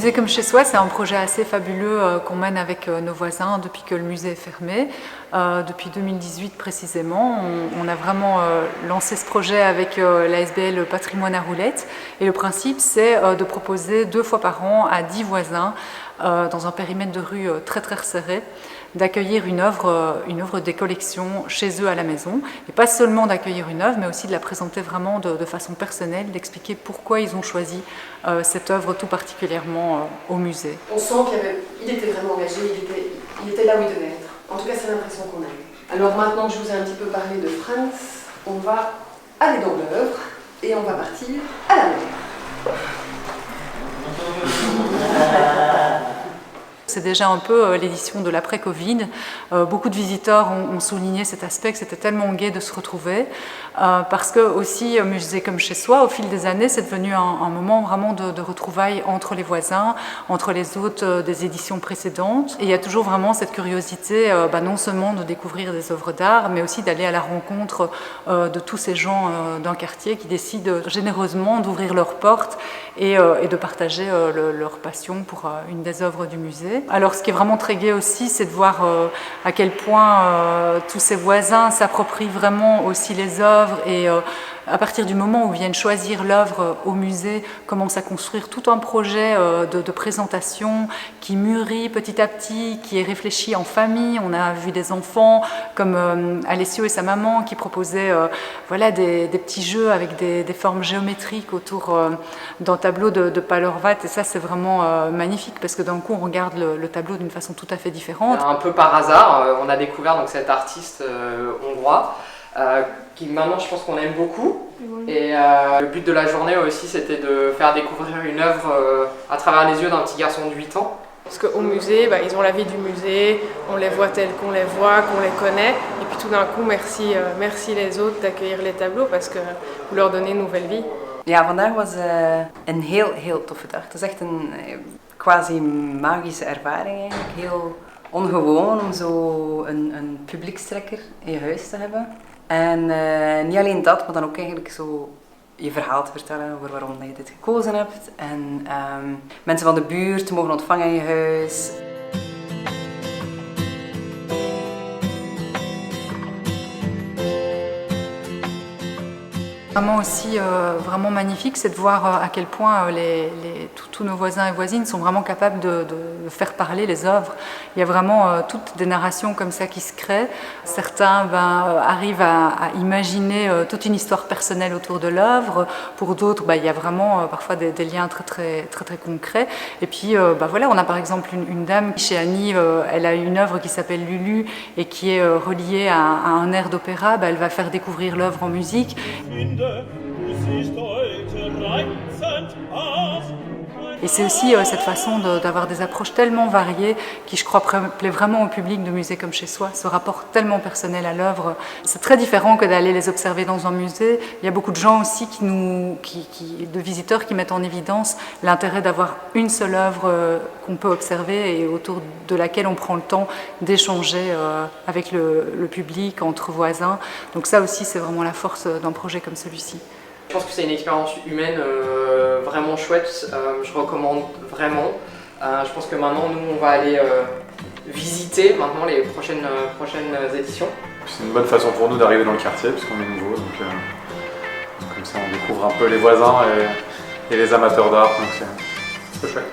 Musée comme chez soi, c'est un projet assez fabuleux qu'on mène avec nos voisins depuis que le musée est fermé. Depuis 2018 précisément, on a vraiment lancé ce projet avec l'ASBL Patrimoine à Roulettes. Et le principe, c'est de proposer 2 fois par an à 10 voisins, dans un périmètre de rue très très resserré, d'accueillir une œuvre des collections chez eux à la maison. Et pas seulement d'accueillir une œuvre, mais aussi de la présenter vraiment de façon personnelle, d'expliquer pourquoi ils ont choisi cette œuvre tout particulièrement au musée. On sent qu'il était vraiment engagé, il était là où il devait être. En tout cas, c'est l'impression qu'on a eue. Alors maintenant que je vous ai un petit peu parlé de Frans, on va aller dans l'œuvre et on va partir à la mer. C'est déjà un peu l'édition de l'après-Covid. Beaucoup de visiteurs ont souligné cet aspect, que c'était tellement gai de se retrouver. Parce que aussi, musée comme chez soi, au fil des années, c'est devenu un moment vraiment de retrouvailles entre les voisins, entre les hôtes des éditions précédentes. Et il y a toujours vraiment cette curiosité, non seulement de découvrir des œuvres d'art, mais aussi d'aller à la rencontre de tous ces gens d'un quartier qui décident généreusement d'ouvrir leurs portes et de partager leur passion pour une des œuvres du musée. Alors ce qui est vraiment très gai aussi, c'est de voir à quel point tous ces voisins s'approprient vraiment aussi les œuvres et à partir du moment où ils viennent choisir l'œuvre au musée, commencent à construire tout un projet de présentation qui mûrit petit à petit, qui est réfléchi en famille. On a vu des enfants comme Alessio et sa maman qui proposaient des petits jeux avec des formes géométriques autour d'un tableau de Palorvat, et ça c'est vraiment magnifique parce que d'un coup on regarde le tableau d'une façon tout à fait différente. Un peu par hasard, on a découvert donc, cet artiste hongrois qui maintenant je pense qu'on aime beaucoup. Et le but de la journée aussi, c'était de faire découvrir une œuvre à travers les yeux d'un petit garçon de 8 ans. Parce qu'au musée, ils ont la vie du musée, on les voit tels qu'on les voit, qu'on les connaît. Et puis tout d'un coup, merci les autres d'accueillir les tableaux parce que vous leur donnez une nouvelle vie. Ja, vandaag was een heel toffe dag. Het is echt een quasi magische ervaring eigenlijk. Heel ongewoon om zo een publiekstrekker in je huis te hebben. En niet alleen dat, maar dan ook eigenlijk zo je verhaal te vertellen over waarom je dit gekozen hebt. En mensen van de buurt mogen ontvangen in je huis. Vraiment aussi vraiment magnifique, c'est de voir à quel point tous nos voisins et voisines sont vraiment capables de faire parler les œuvres. Il y a vraiment toutes des narrations comme ça qui se créent. Certains arrivent à imaginer toute une histoire personnelle autour de l'œuvre. Pour d'autres, il y a vraiment parfois des liens très concrets. Et puis on a par exemple une dame chez Annie, elle a une œuvre qui s'appelle Lulu et qui est reliée à un air d'opéra. Elle va faire découvrir l'œuvre en musique. Et c'est aussi cette façon d'avoir des approches tellement variées qui, je crois, plaît vraiment au public de musée comme chez soi, ce rapport tellement personnel à l'œuvre. C'est très différent que d'aller les observer dans un musée. Il y a beaucoup de gens aussi de visiteurs qui mettent en évidence l'intérêt d'avoir une seule œuvre qu'on peut observer et autour de laquelle on prend le temps d'échanger avec le public, entre voisins. Donc ça aussi, c'est vraiment la force d'un projet comme celui-ci. Je pense que c'est une expérience humaine vraiment chouette, je recommande vraiment. Je pense que maintenant, nous, on va aller visiter maintenant les prochaines éditions. C'est une bonne façon pour nous d'arriver dans le quartier, puisqu'on est nouveau. Donc, comme ça, on découvre un peu les voisins et les amateurs d'art, donc c'est chouette.